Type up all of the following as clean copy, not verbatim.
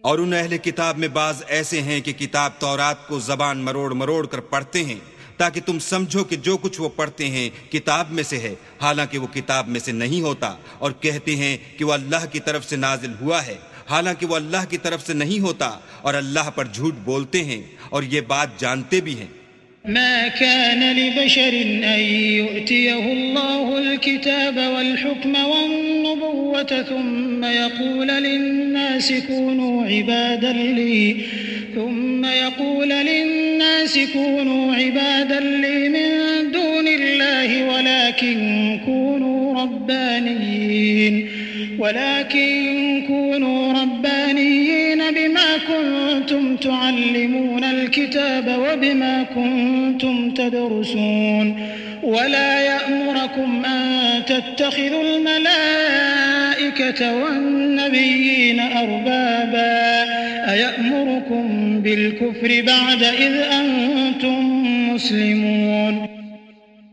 اور ان اہل کتاب میں بعض ایسے ہیں کہ کتاب تورات کو زبان مروڑ مروڑ کر پڑھتے ہیں تاکہ تم سمجھو کہ جو کچھ وہ پڑھتے ہیں کتاب میں سے ہے، حالانکہ وہ کتاب میں سے نہیں ہوتا، اور کہتے ہیں کہ وہ اللہ کی طرف سے نازل ہوا ہے، حالانکہ وہ اللہ کی طرف سے نہیں ہوتا، اور اللہ پر جھوٹ بولتے ہیں اور یہ بات جانتے بھی ہیں۔ ما كان لبشر أن يؤتيه الله الكتاب والحكم والنبوة ثم يقول للناس كونوا عبادا لي من دون الله ولكن كونوا ربانيين بما كنتم تعلمون الكتاب وبما كنتم تدرسون ولا يأمركم أن تتخذوا الملائكة والنبيين أربابا أيأمركم بالكفر بعد إذ أنتم مسلمون۔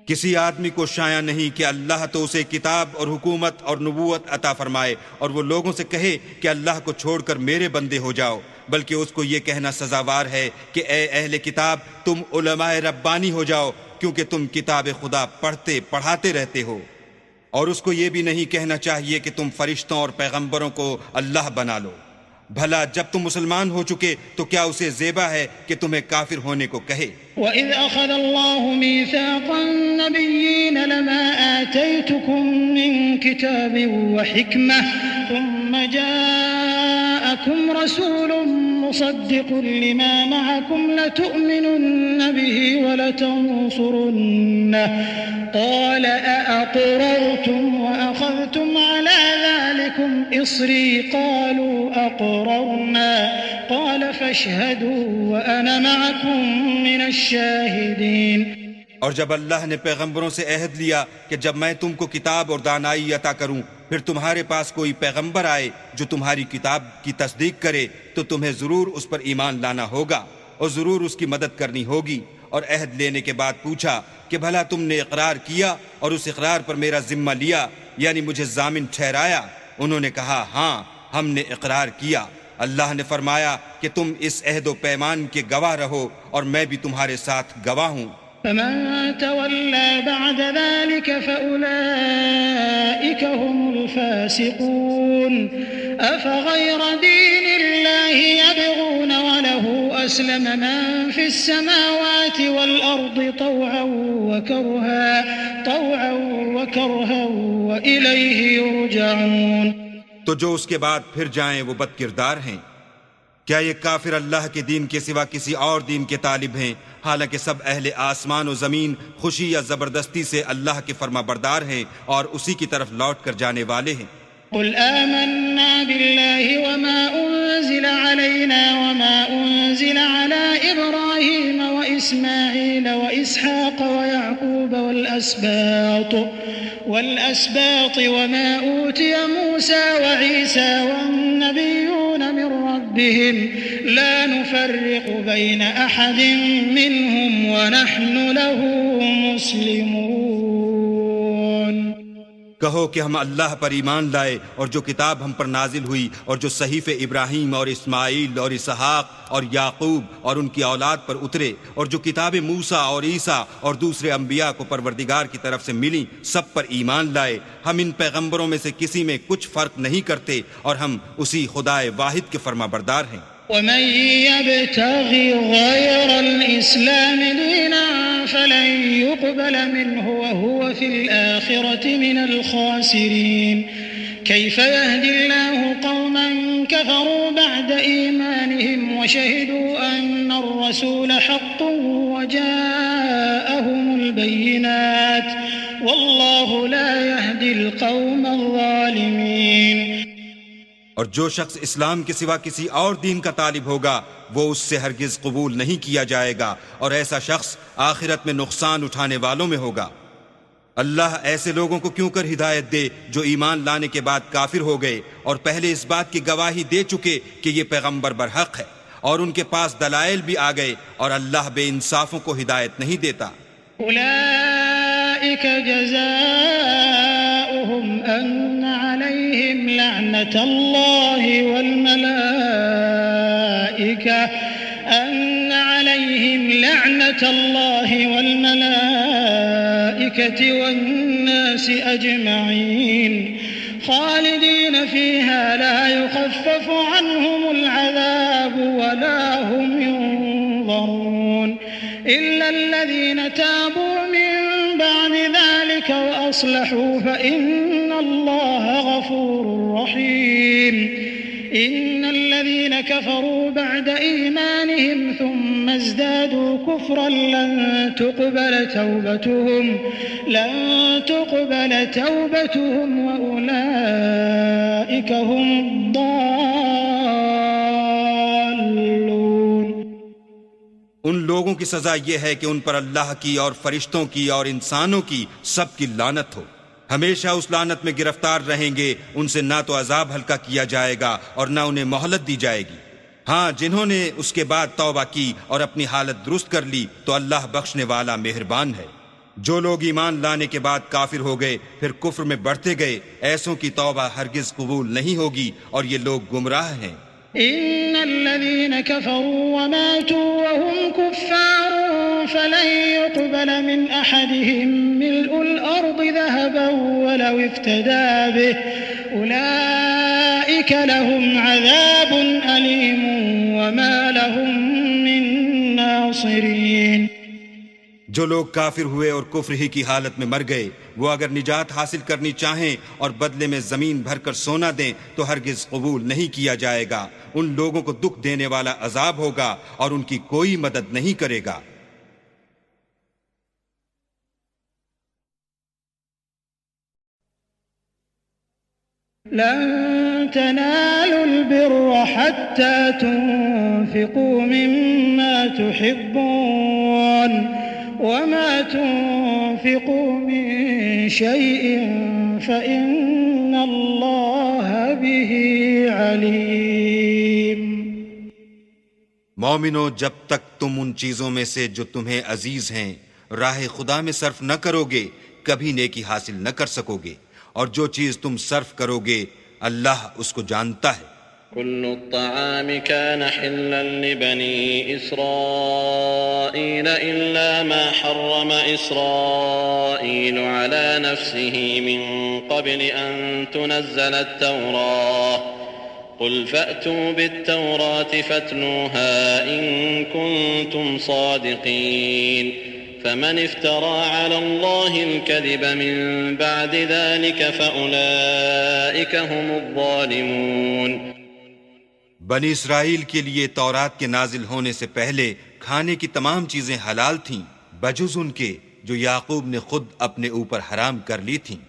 کسی آدمی کو شایع نہیں کہ اللہ تو اسے کتاب اور حکومت اور نبوت عطا فرمائے اور وہ لوگوں سے کہے کہ اللہ کو چھوڑ کر میرے بندے ہو جاؤ، بلکہ اس کو یہ کہنا سزاوار ہے کہ اے اہل کتاب تم علماء ربانی ہو جاؤ، کیونکہ تم کتاب خدا پڑھاتے رہتے ہو، اور اس کو یہ بھی نہیں کہنا چاہیے کہ تم فرشتوں اور پیغمبروں کو اللہ بنا لو۔ بھلا جب تم مسلمان ہو چکے تو کیا اسے زیبا ہے کہ تمہیں کافر ہونے کو کہے؟ وَإِذْ أَخَذَ اللَّهُ مِيثَاقَ النَّبِيِّينَ لَمَا آتَيْتُكُم مِّن كِتَابٍ وَحِكْمَةٍ ثُمَّ جَاءَكُمْ رَسُولٌ مُصَدِّقٌ لِّمَا مَعَكُمْ لَتُؤْمِنُنَّ بِهِ وَلَتَنصُرُنَّهُ قَالَ أَأَقْرَرْتُمْ وَأَخَذْتُمْ عَلَىٰ ذَلِكُمْ إِصْرِي قَالُوا أَقْرَرْنَا قَالَ فَاشْهَدُوا وَأَنَا مَعَكُمْ مِنَ الشَّاهِدِينَ۔ اور جب اللہ نے پیغمبروں سے عہد لیا کہ جب میں تم کو کتاب اور دانائی عطا کروں، پھر تمہارے پاس کوئی پیغمبر آئے جو تمہاری کتاب کی تصدیق کرے تو تمہیں ضرور اس پر ایمان لانا ہوگا اور ضرور اس کی مدد کرنی ہوگی۔ اور عہد لینے کے بعد پوچھا کہ بھلا تم نے اقرار کیا اور اس اقرار پر میرا ذمہ لیا، یعنی مجھے ضامن ٹھہرایا؟ انہوں نے کہا ہاں ہم نے اقرار کیا۔ اللہ نے فرمایا کہ تم اس عہد و پیمان کے گواہ رہو اور میں بھی تمہارے ساتھ گواہ ہوں۔ فمن تولى بعد ذلك فأولئك هم الفاسقون۔ أفغير دين الله يبغون وله أسلم من في السماوات والأرض طوعا وكرها وإليه يرجعون۔ تو جو اس کے بعد پھر جائیں وہ بد کردار ہیں۔ کیا یہ کافر اللہ کے دین کے سوا کسی اور دین کے طالب ہیں، حالانکہ سب اہل آسمان و زمین خوشی یا زبردستی سے اللہ کے فرما بردار ہیں اور اسی کی طرف لوٹ کر جانے والے ہیں۔ قل آمنا بالله وما أنزل علينا وما أنزل على إبراهيم وإسماعيل وإسحاق ويعقوب والأسباط وما أوتي موسى وعيسى والنبيون من ربهم لا نفرق بين أحد منهم ونحن له مسلمون۔ کہو کہ ہم اللہ پر ایمان لائے اور جو کتاب ہم پر نازل ہوئی اور جو صحیفے ابراہیم اور اسماعیل اور اسحاق اور یعقوب اور ان کی اولاد پر اترے اور جو کتاب موسیٰ اور عیسیٰ اور دوسرے انبیاء کو پروردگار کی طرف سے ملی سب پر ایمان لائے۔ ہم ان پیغمبروں میں سے کسی میں کچھ فرق نہیں کرتے اور ہم اسی خدائے واحد کے فرما بردار ہیں۔ ومن يبتغ غير الإسلام دينا فلن يقبل منه وهو في الآخرة من الخاسرين۔ كيف يهدي الله قوما كفروا بعد إيمانهم وشهدوا أن الرسول حق وجاءهم البينات والله لا يهدي القوم الظالمين۔ اور جو شخص اسلام کے سوا کسی اور دین کا طالب ہوگا وہ اس سے ہرگز قبول نہیں کیا جائے گا اور ایسا شخص آخرت میں نقصان اٹھانے والوں میں ہوگا۔ اللہ ایسے لوگوں کو کیوں کر ہدایت دے جو ایمان لانے کے بعد کافر ہو گئے اور پہلے اس بات کی گواہی دے چکے کہ یہ پیغمبر برحق ہے اور ان کے پاس دلائل بھی آ گئے، اور اللہ بے انصافوں کو ہدایت نہیں دیتا۔ أولئك جزاؤهم أن عليهم عليهم لعنة الله والملائكة والناس أجمعين خالدين فيها لا يخفف عنهم العذاب ولا هم ينظرون إلا الذين تابوا من بعد ذلك وأصلحوا فإن الله غفور رحيم إن الذين كفروا بعد إيمانهم ثم ازدادوا كفرا لن تقبل توبتهم وأولئك هم الضالون. ان لوگوں کی سزا یہ ہے کہ ان پر اللہ کی اور فرشتوں کی اور انسانوں کی سب کی لعنت ہو. ہمیشہ اس لعنت میں گرفتار رہیں گے. ان سے نہ تو عذاب ہلکا کیا جائے گا اور نہ انہیں مہلت دی جائے گی. ہاں، جنہوں نے اس کے بعد توبہ کی اور اپنی حالت درست کر لی تو اللہ بخشنے والا مہربان ہے. جو لوگ ایمان لانے کے بعد کافر ہو گئے پھر کفر میں بڑھتے گئے، ایسوں کی توبہ ہرگز قبول نہیں ہوگی اور یہ لوگ گمراہ ہیں. إن الذين كفروا وماتوا وهم كفار فلن يقبل من أحدهم ملء الأرض ذهبا ولو افتدى به أولئك لهم عذاب أليم وما لهم من ناصرين. جو لوگ کافر ہوئے اور کفر ہی کی حالت میں مر گئے، وہ اگر نجات حاصل کرنی چاہیں اور بدلے میں زمین بھر کر سونا دیں تو ہرگز قبول نہیں کیا جائے گا. ان لوگوں کو دکھ دینے والا عذاب ہوگا اور ان کی کوئی مدد نہیں کرے گا. لن تنالوا البر حتى تنفقوا مما تحبون وما تنفقوا من شيء فإن الله به عليم. مومنو، جب تک تم ان چیزوں میں سے جو تمہیں عزیز ہیں راہ خدا میں صرف نہ کرو گے کبھی نیکی حاصل نہ کر سکو گے، اور جو چیز تم صرف کرو گے اللہ اس کو جانتا ہے. كل الطعام كان حلا لبني إسرائيل إلا ما حرم إسرائيل على نفسه من قبل أن تنزل التوراة قل فأتوا بالتوراة فاتلوها إن كنتم صادقين فمن افترى على الله الكذب من بعد ذلك فأولئك هم الظالمون. بنی اسرائیل کے لیے تورات کے نازل ہونے سے پہلے کھانے کی تمام چیزیں حلال تھیں بجز ان کے جو یعقوب نے خود اپنے اوپر حرام کر لی تھیں.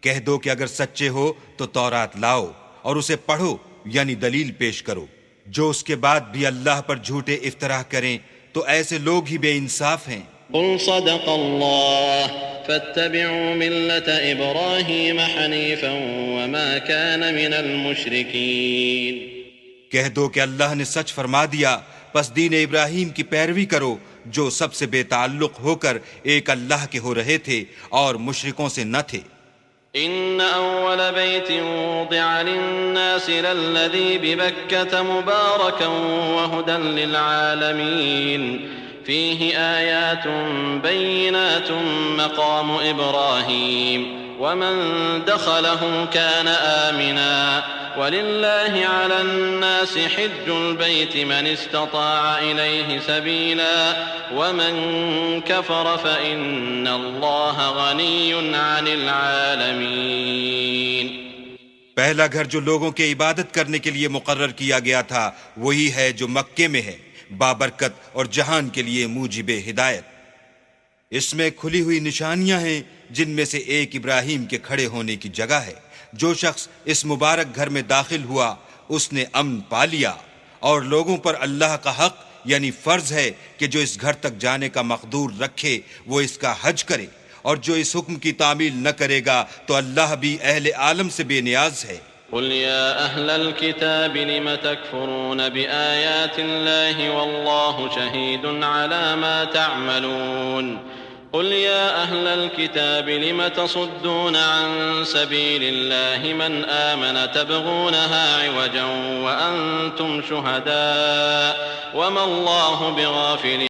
کہہ دو کہ اگر سچے ہو تو تورات لاؤ اور اسے پڑھو، یعنی دلیل پیش کرو. جو اس کے بعد بھی اللہ پر جھوٹے افتراء کریں تو ایسے لوگ ہی بے انصاف ہیں. قل صدق الله فاتبعوا ملة إبراهيم حنيفا وما كان من المشركين. کہہ دو کہ اللہ نے سچ فرما دیا، پس دین ابراہیم کی پیروی کرو جو سب سے بے تعلق ہو کر ایک اللہ کے ہو رہے تھے اور مشرکوں سے نہ تھے. إن أول بيت وضع للناس للذي ببكة مباركا وهدى للعالمين فيه آيات بينات مقام إبراهيم ومن دخله كان آمنا ولله على الناس حج البيت من استطاع إليه سبيلا ومن كفر فإن الله غني عن العالمين. پہلا گھر جو لوگوں کے عبادت کرنے کے لیے مقرر کیا گیا تھا وہی ہے جو مکے میں ہے، بابرکت اور جہان کے لیے موجب ہدایت. اس میں کھلی ہوئی نشانیاں ہیں جن میں سے ایک ابراہیم کے کھڑے ہونے کی جگہ ہے. جو شخص اس مبارک گھر میں داخل ہوا اس نے امن پا لیا، اور لوگوں پر اللہ کا حق یعنی فرض ہے کہ جو اس گھر تک جانے کا مقدور رکھے وہ اس کا حج کرے، اور جو اس حکم کی تعمیل نہ کرے گا تو اللہ بھی اہل عالم سے بے نیاز ہے. قل يا أهل الكتاب لم تكفرون بآيات الله والله شهيد على ما تعملون قل يا أهل الكتاب لم تصدون عن سبيل الله من آمن تبغونها عوجا وأنتم شهداء وما الله بغافل